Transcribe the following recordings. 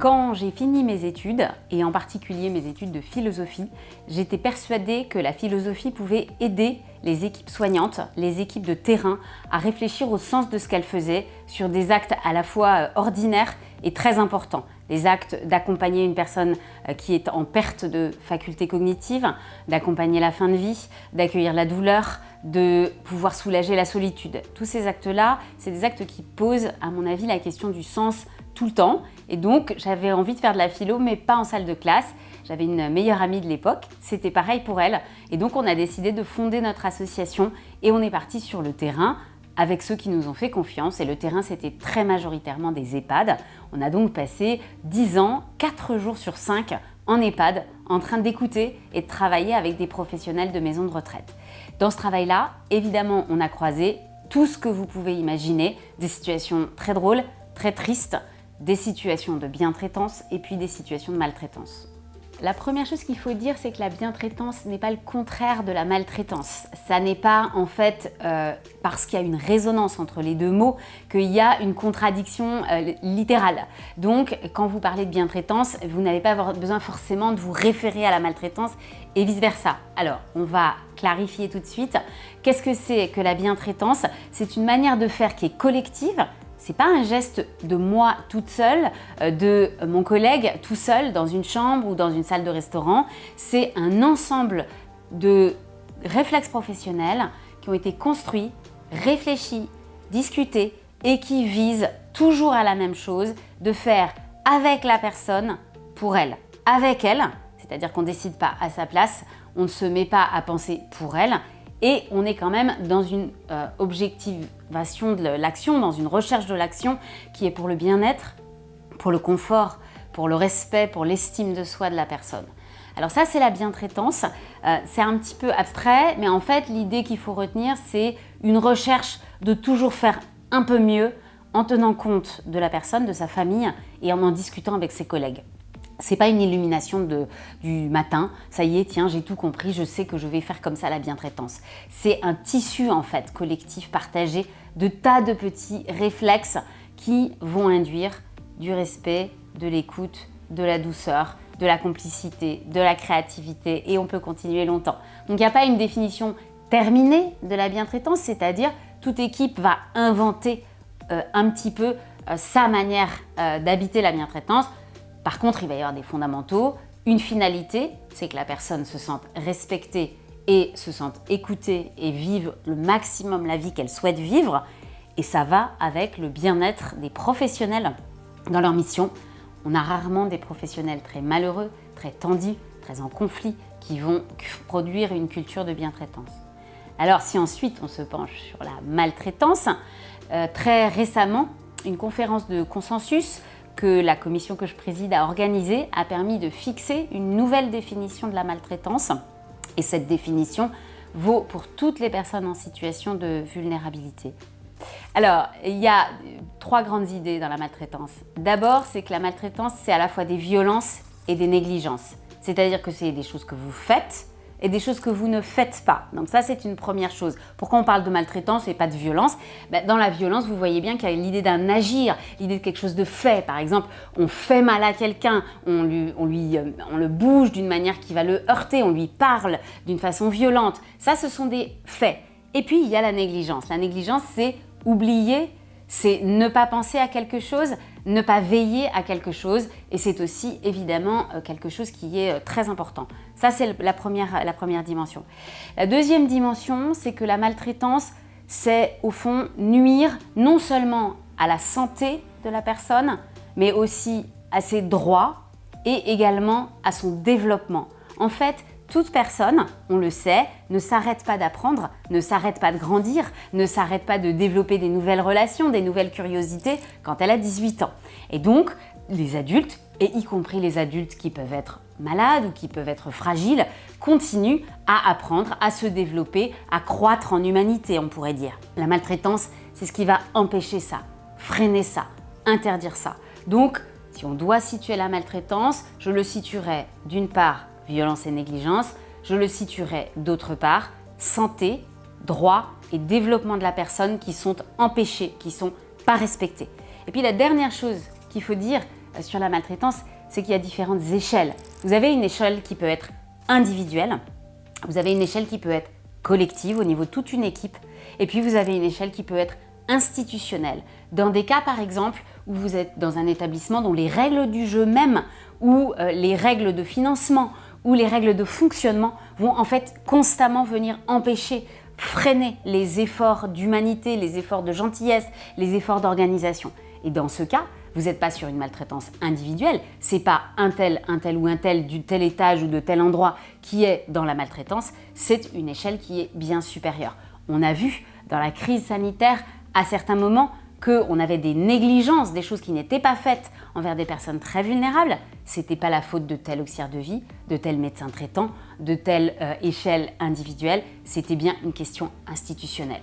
Quand j'ai fini mes études, et en particulier mes études de philosophie, j'étais persuadée que la philosophie pouvait aider les équipes soignantes, les équipes de terrain, à réfléchir au sens de ce qu'elles faisaient sur des actes à la fois ordinaires et très importants. Les actes d'accompagner une personne qui est en perte de facultés cognitives, d'accompagner la fin de vie, d'accueillir la douleur, de pouvoir soulager la solitude. Tous ces actes-là, c'est des actes qui posent, à mon avis, la question du sens tout le temps. Et donc, j'avais envie de faire de la philo, mais pas en salle de classe. J'avais une meilleure amie de l'époque, c'était pareil pour elle. Et donc, on a décidé de fonder notre association et on est parti sur le terrain avec ceux qui nous ont fait confiance. Et le terrain, c'était très majoritairement des EHPAD. On a donc passé 10 ans, 4 jours sur 5 en EHPAD, en train d'écouter et de travailler avec des professionnels de maisons de retraite. Dans ce travail-là, évidemment, on a croisé tout ce que vous pouvez imaginer, des situations très drôles, très tristes, des situations de bientraitance et puis des situations de maltraitance. La première chose qu'il faut dire, c'est que la bientraitance n'est pas le contraire de la maltraitance. Ça n'est pas en fait parce qu'il y a une résonance entre les deux mots qu'il y a une contradiction littérale. Donc quand vous parlez de bientraitance, vous n'allez pas avoir besoin forcément de vous référer à la maltraitance et vice-versa. Alors on va clarifier tout de suite. Qu'est-ce que c'est que la bientraitance? C'est une manière de faire qui est collective. C'est pas un geste de moi toute seule, de mon collègue tout seul dans une chambre ou dans une salle de restaurant. C'est un ensemble de réflexes professionnels qui ont été construits, réfléchis, discutés et qui visent toujours à la même chose, de faire avec la personne pour elle. Avec elle, c'est-à-dire qu'on ne décide pas à sa place, on ne se met pas à penser pour elle. Et on est quand même dans une objectivation de l'action, dans une recherche de l'action qui est pour le bien-être, pour le confort, pour le respect, pour l'estime de soi de la personne. Alors ça, c'est la bientraitance. C'est un petit peu abstrait, mais en fait, l'idée qu'il faut retenir, c'est une recherche de toujours faire un peu mieux en tenant compte de la personne, de sa famille et en discutant avec ses collègues. C'est pas une illumination du matin, ça y est, tiens, j'ai tout compris, je sais que je vais faire comme ça la bientraitance. C'est un tissu en fait collectif partagé de tas de petits réflexes qui vont induire du respect, de l'écoute, de la douceur, de la complicité, de la créativité et on peut continuer longtemps. Donc il n'y a pas une définition terminée de la bientraitance, c'est-à-dire toute équipe va inventer un petit peu sa manière d'habiter la bientraitance. Par contre, il va y avoir des fondamentaux. Une finalité, c'est que la personne se sente respectée et se sente écoutée et vive le maximum la vie qu'elle souhaite vivre. Et ça va avec le bien-être des professionnels dans leur mission. On a rarement des professionnels très malheureux, très tendus, très en conflit, qui vont produire une culture de bientraitance. Alors si ensuite on se penche sur la maltraitance, très récemment, une conférence de consensus que la commission que je préside a organisée a permis de fixer une nouvelle définition de la maltraitance. Et cette définition vaut pour toutes les personnes en situation de vulnérabilité. Alors, il y a 3 grandes idées dans la maltraitance. D'abord, c'est que la maltraitance, c'est à la fois des violences et des négligences. C'est-à-dire que c'est des choses que vous faites et des choses que vous ne faites pas. Donc ça, c'est une première chose. Pourquoi on parle de maltraitance et pas de violence? Dans la violence, vous voyez bien qu'il y a l'idée d'un agir, l'idée de quelque chose de fait. Par exemple, on fait mal à quelqu'un, on le bouge d'une manière qui va le heurter, on lui parle d'une façon violente. Ça, ce sont des faits. Et puis, il y a la négligence. La négligence, c'est oublier, c'est ne pas penser à quelque chose, ne pas veiller à quelque chose et c'est aussi évidemment quelque chose qui est très important. Ça, c'est la première dimension. La deuxième dimension, c'est que la maltraitance, c'est au fond nuire non seulement à la santé de la personne, mais aussi à ses droits et également à son développement. En fait, toute personne, on le sait, ne s'arrête pas d'apprendre, ne s'arrête pas de grandir, ne s'arrête pas de développer des nouvelles relations, des nouvelles curiosités quand elle a 18 ans. Et donc, les adultes, et y compris les adultes qui peuvent être malades ou qui peuvent être fragiles, continuent à apprendre, à se développer, à croître en humanité, on pourrait dire. La maltraitance, c'est ce qui va empêcher ça, freiner ça, interdire ça. Donc, si on doit situer la maltraitance, je le situerai d'une part violence et négligence, je le situerai d'autre part santé, droit et développement de la personne qui sont empêchés, qui ne sont pas respectés. Et puis la dernière chose qu'il faut dire sur la maltraitance, c'est qu'il y a différentes échelles. Vous avez une échelle qui peut être individuelle, vous avez une échelle qui peut être collective au niveau de toute une équipe, et puis vous avez une échelle qui peut être institutionnelle. Dans des cas par exemple où vous êtes dans un établissement dont les règles du jeu même, ou les règles de financement, ou les règles de fonctionnement vont en fait constamment venir empêcher, freiner les efforts d'humanité, les efforts de gentillesse, les efforts d'organisation. Et dans ce cas, vous n'êtes pas sur une maltraitance individuelle, c'est pas un tel ou un tel du tel étage ou de tel endroit qui est dans la maltraitance, c'est une échelle qui est bien supérieure. On a vu dans la crise sanitaire à certains moments qu'on avait des négligences, des choses qui n'étaient pas faites envers des personnes très vulnérables. C'était pas la faute de tel auxiliaire de vie, de tel médecin traitant, de telle échelle individuelle, c'était bien une question institutionnelle.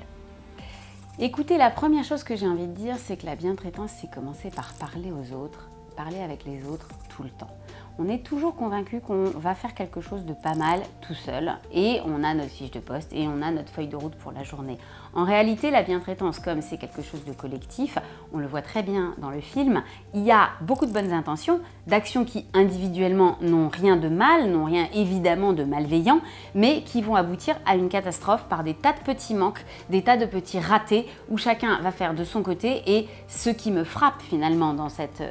Écoutez, la première chose que j'ai envie de dire, c'est que la bientraitance, c'est commencer par parler aux autres, parler avec les autres tout le temps. On est toujours convaincu qu'on va faire quelque chose de pas mal tout seul et on a notre fiche de poste et on a notre feuille de route pour la journée. En réalité, la bientraitance, comme c'est quelque chose de collectif, on le voit très bien dans le film, il y a beaucoup de bonnes intentions, d'actions qui individuellement n'ont rien de mal, n'ont rien évidemment de malveillant, mais qui vont aboutir à une catastrophe par des tas de petits manques, des tas de petits ratés où chacun va faire de son côté. Et ce qui me frappe finalement dans cette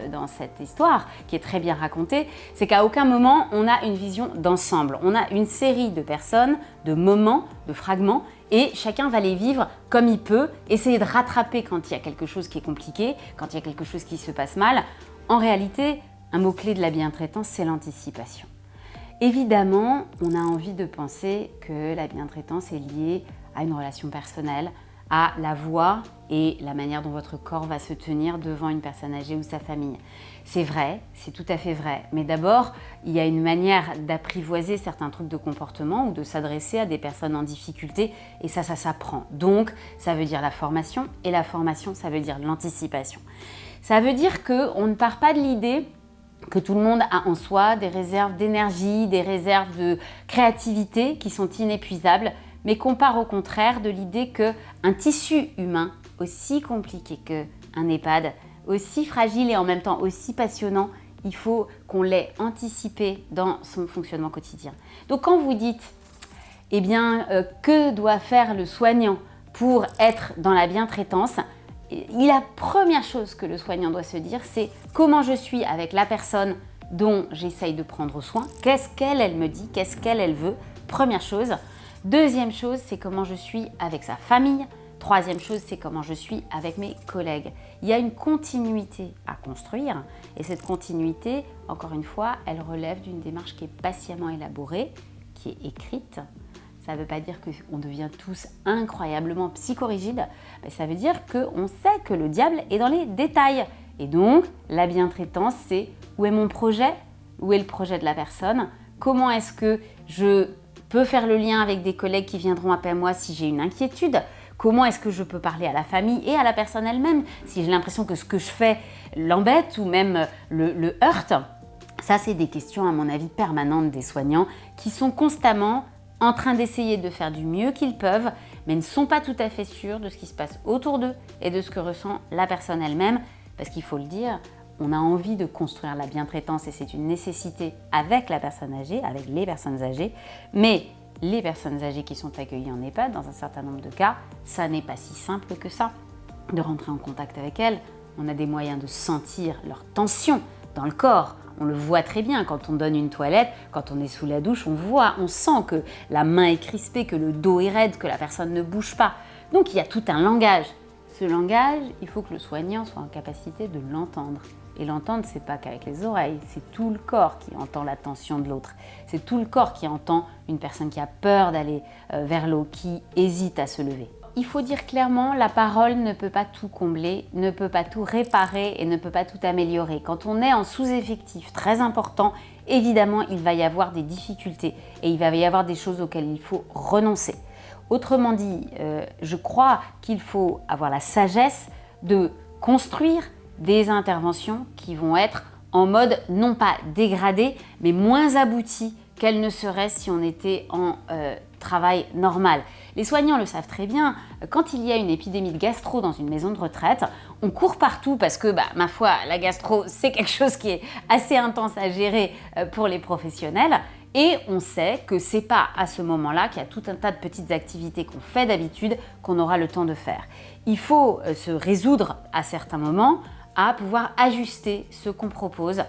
histoire, qui est très bien racontée, c'est qu'à aucun moment on a une vision d'ensemble. On a une série de personnes, de moments, de fragments, et chacun va les vivre comme il peut, essayer de rattraper quand il y a quelque chose qui est compliqué, quand il y a quelque chose qui se passe mal. En réalité, un mot-clé de la bientraitance, c'est l'anticipation. Évidemment, on a envie de penser que la bientraitance est liée à une relation personnelle, à la voix et la manière dont votre corps va se tenir devant une personne âgée ou sa famille. C'est vrai, c'est tout à fait vrai, mais d'abord, il y a une manière d'apprivoiser certains trucs de comportement ou de s'adresser à des personnes en difficulté, et ça s'apprend. Donc, ça veut dire la formation, et la formation, ça veut dire l'anticipation. Ça veut dire qu'on ne part pas de l'idée que tout le monde a en soi des réserves d'énergie, des réserves de créativité qui sont inépuisables, mais qu'on part au contraire de l'idée qu'un tissu humain, aussi compliqué qu'un EHPAD, aussi fragile et en même temps aussi passionnant, il faut qu'on l'ait anticipé dans son fonctionnement quotidien. Donc quand vous dites, eh bien, que doit faire le soignant pour être dans la bientraitance, la première chose que le soignant doit se dire, c'est comment je suis avec la personne dont j'essaye de prendre soin, qu'est-ce qu'elle me dit, qu'est-ce qu'elle veut, première chose. Deuxième chose, c'est comment je suis avec sa famille. Troisième chose, c'est comment je suis avec mes collègues. Il y a une continuité à construire et cette continuité, encore une fois, elle relève d'une démarche qui est patiemment élaborée, qui est écrite. Ça ne veut pas dire qu'on devient tous incroyablement psychorigides, mais ça veut dire qu'on sait que le diable est dans les détails. Et donc, la bientraitance, c'est où est mon projet, où est le projet de la personne, comment est-ce que je peux faire le lien avec des collègues qui viendront après moi si j'ai une inquiétude, comment est-ce que je peux parler à la famille et à la personne elle-même si j'ai l'impression que ce que je fais l'embête ou même le heurte. Ça, c'est des questions, à mon avis, permanentes des soignants qui sont constamment en train d'essayer de faire du mieux qu'ils peuvent, mais ne sont pas tout à fait sûrs de ce qui se passe autour d'eux et de ce que ressent la personne elle-même, parce qu'il faut le dire, on a envie de construire la bientraitance et c'est une nécessité avec la personne âgée, avec les personnes âgées, mais les personnes âgées qui sont accueillies en EHPAD, dans un certain nombre de cas, ça n'est pas si simple que ça de rentrer en contact avec elles. On a des moyens de sentir leur tension dans le corps. On le voit très bien quand on donne une toilette, quand on est sous la douche, on sent que la main est crispée, que le dos est raide, que la personne ne bouge pas. Donc il y a tout un langage. Ce langage, il faut que le soignant soit en capacité de l'entendre. Et l'entendre, c'est pas qu'avec les oreilles, c'est tout le corps qui entend la tension de l'autre. C'est tout le corps qui entend une personne qui a peur d'aller vers l'eau, qui hésite à se lever. Il faut dire clairement, la parole ne peut pas tout combler, ne peut pas tout réparer et ne peut pas tout améliorer. Quand on est en sous-effectif très important, évidemment, il va y avoir des difficultés et il va y avoir des choses auxquelles il faut renoncer. Autrement dit, je crois qu'il faut avoir la sagesse de construire des interventions qui vont être en mode non pas dégradé, mais moins abouti qu'elles ne seraient si on était en travail normal. Les soignants le savent très bien, quand il y a une épidémie de gastro dans une maison de retraite, on court partout parce que, ma foi, la gastro, c'est quelque chose qui est assez intense à gérer pour les professionnels. Et on sait que c'est pas à ce moment-là qu'il y a tout un tas de petites activités qu'on fait d'habitude qu'on aura le temps de faire. Il faut se résoudre à certains moments à pouvoir ajuster ce qu'on propose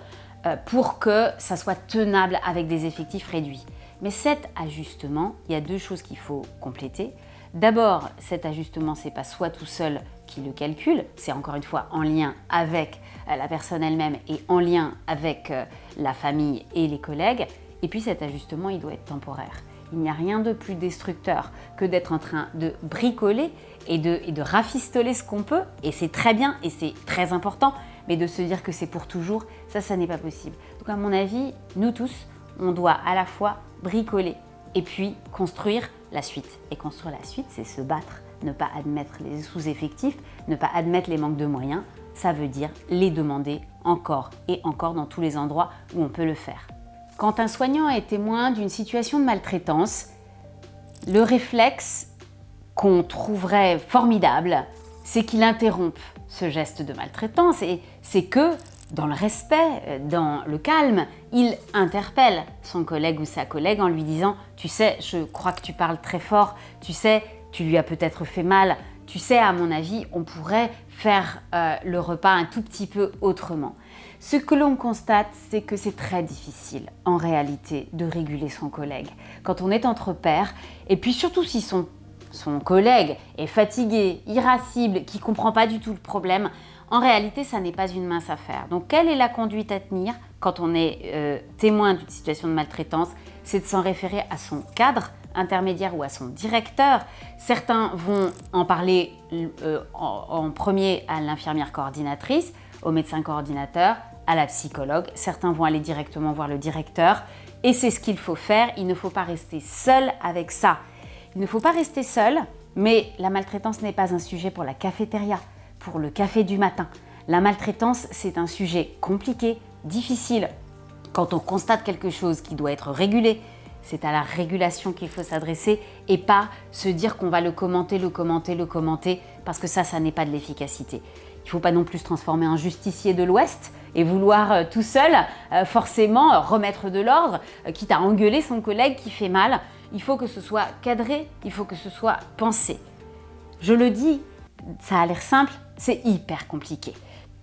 pour que ça soit tenable avec des effectifs réduits. Mais cet ajustement, il y a deux choses qu'il faut compléter. D'abord, cet ajustement, c'est pas soi tout seul qui le calcule, c'est encore une fois en lien avec la personne elle-même et en lien avec la famille et les collègues. Et puis cet ajustement, il doit être temporaire. Il n'y a rien de plus destructeur que d'être en train de bricoler et de rafistoler ce qu'on peut. Et c'est très bien et c'est très important, mais de se dire que c'est pour toujours, ça n'est pas possible. Donc à mon avis, nous tous, on doit à la fois bricoler et puis construire la suite. Et construire la suite, c'est se battre, ne pas admettre les sous-effectifs, ne pas admettre les manques de moyens. Ça veut dire les demander encore et encore dans tous les endroits où on peut le faire. Quand un soignant est témoin d'une situation de maltraitance, le réflexe qu'on trouverait formidable, c'est qu'il interrompe ce geste de maltraitance et c'est que, dans le respect, dans le calme, il interpelle son collègue ou sa collègue en lui disant « Tu sais, je crois que tu parles très fort, tu sais, tu lui as peut-être fait mal, tu sais, à mon avis, on pourrait faire le repas un tout petit peu autrement. » Ce que l'on constate, c'est que c'est très difficile, en réalité, de réguler son collègue. Quand on est entre pairs, et puis surtout si son collègue est fatigué, irascible, qui ne comprend pas du tout le problème, en réalité, ça n'est pas une mince affaire. Donc, quelle est la conduite à tenir quand on est témoin d'une situation de maltraitance? C'est de s'en référer à son cadre intermédiaire ou à son directeur. Certains vont en parler en premier à l'infirmière coordinatrice, au médecin coordinateur, à la psychologue. Certains vont aller directement voir le directeur. Et c'est ce qu'il faut faire. Il ne faut pas rester seul avec ça. Il ne faut pas rester seul, mais la maltraitance n'est pas un sujet pour la cafétéria, pour le café du matin. La maltraitance, c'est un sujet compliqué, difficile. Quand on constate quelque chose qui doit être régulé, c'est à la régulation qu'il faut s'adresser et pas se dire qu'on va le commenter, parce que ça n'est pas de l'efficacité. Il ne faut pas non plus se transformer en justicier de l'Ouest et vouloir tout seul, forcément, remettre de l'ordre, quitte à engueuler son collègue qui fait mal. Il faut que ce soit cadré, il faut que ce soit pensé. Je le dis, ça a l'air simple, c'est hyper compliqué.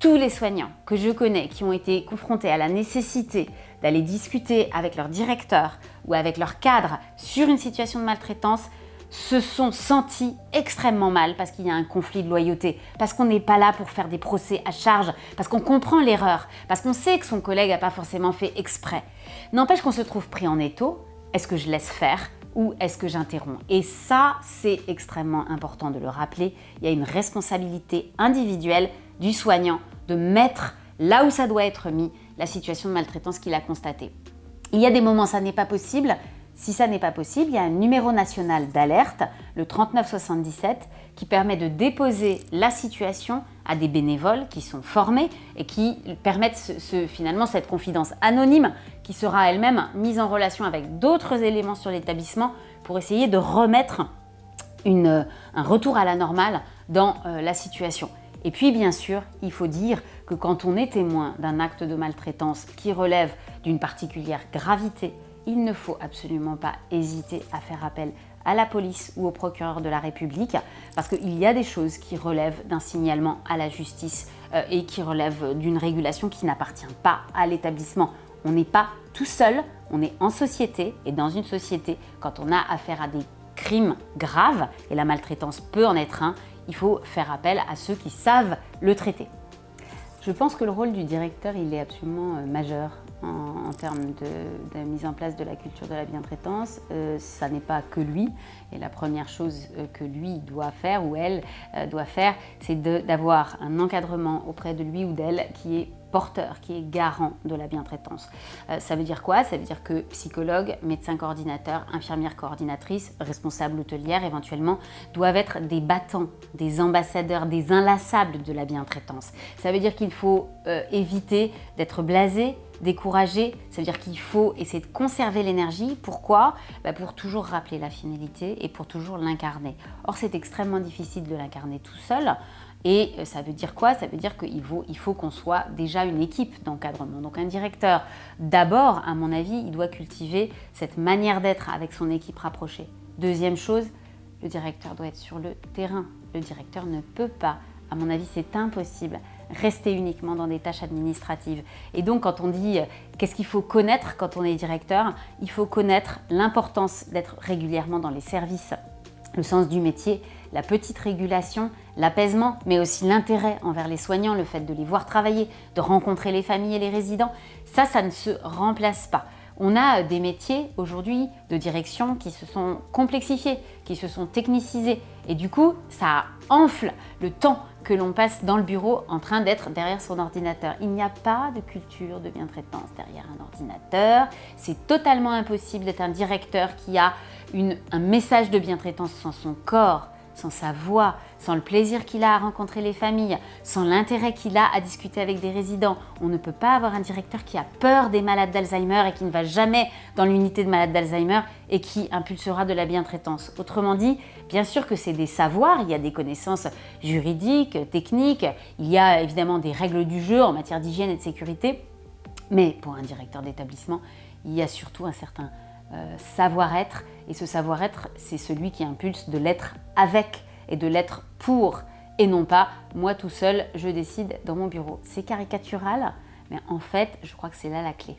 Tous les soignants que je connais qui ont été confrontés à la nécessité d'aller discuter avec leur directeur ou avec leur cadre sur une situation de maltraitance se sont sentis extrêmement mal parce qu'il y a un conflit de loyauté, parce qu'on n'est pas là pour faire des procès à charge, parce qu'on comprend l'erreur, parce qu'on sait que son collègue n'a pas forcément fait exprès. N'empêche qu'on se trouve pris en étau, est-ce que je laisse faire ou est-ce que j'interromps? Et ça, c'est extrêmement important de le rappeler. Il y a une responsabilité individuelle du soignant de mettre là où ça doit être mis la situation de maltraitance qu'il a constatée. Il y a des moments où ça n'est pas possible. Si ça n'est pas possible, il y a un numéro national d'alerte, le 3977, qui permet de déposer la situation à des bénévoles qui sont formés et qui permettent finalement cette confidence anonyme qui sera elle-même mise en relation avec d'autres éléments sur l'établissement pour essayer de remettre un retour à la normale dans la situation. Et puis bien sûr, il faut dire que quand on est témoin d'un acte de maltraitance qui relève d'une particulière gravité, il ne faut absolument pas hésiter à faire appel à la police ou au procureur de la République parce qu'il y a des choses qui relèvent d'un signalement à la justice et qui relèvent d'une régulation qui n'appartient pas à l'établissement. On n'est pas tout seul, on est en société et dans une société, quand on a affaire à des crimes graves, et la maltraitance peut en être un, il faut faire appel à ceux qui savent le traiter. Je pense que le rôle du directeur, il est absolument majeur en termes de mise en place de la culture de la bientraitance. Ça n'est pas que lui. Et la première chose que lui doit faire ou elle doit faire, c'est d'avoir un encadrement auprès de lui ou d'elle qui est porteur, qui est garant de la bientraitance. Ça veut dire quoi? Ça veut dire que psychologue, médecin coordinateur, infirmière coordinatrice, responsable hôtelière éventuellement, doivent être des battants, des ambassadeurs, des inlassables de la bientraitance. Ça veut dire qu'il faut éviter d'être blasé, découragé, ça veut dire qu'il faut essayer de conserver l'énergie. Pourquoi? Pour toujours rappeler la finalité et pour toujours l'incarner. Or, c'est extrêmement difficile de l'incarner tout seul. Et ça veut dire quoi? Ça veut dire qu'il faut qu'on soit déjà une équipe d'encadrement. Donc un directeur, d'abord, à mon avis, il doit cultiver cette manière d'être avec son équipe rapprochée. Deuxième chose, le directeur doit être sur le terrain. Le directeur ne peut pas, à mon avis, c'est impossible, rester uniquement dans des tâches administratives. Et donc, quand on dit qu'est-ce qu'il faut connaître quand on est directeur, il faut connaître l'importance d'être régulièrement dans les services, le sens du métier, la petite régulation, l'apaisement, mais aussi l'intérêt envers les soignants, le fait de les voir travailler, de rencontrer les familles et les résidents. Ça ne se remplace pas. On a des métiers aujourd'hui de direction qui se sont complexifiés, qui se sont technicisés. Et du coup, ça enfle le temps que l'on passe dans le bureau en train d'être derrière son ordinateur. Il n'y a pas de culture de bientraitance derrière un ordinateur. C'est totalement impossible d'être un directeur qui a un message de bientraitance sans son corps, sans sa voix, sans le plaisir qu'il a à rencontrer les familles, sans l'intérêt qu'il a à discuter avec des résidents. On ne peut pas avoir un directeur qui a peur des malades d'Alzheimer et qui ne va jamais dans l'unité de malades d'Alzheimer et qui impulsera de la bientraitance. Autrement dit, bien sûr que c'est des savoirs, il y a des connaissances juridiques, techniques, il y a évidemment des règles du jeu en matière d'hygiène et de sécurité, mais pour un directeur d'établissement, il y a surtout un certain savoir-être, et ce savoir-être, c'est celui qui impulse de l'être avec et de l'être pour, et non pas moi tout seul, je décide dans mon bureau. C'est caricatural, mais en fait, je crois que c'est là la clé.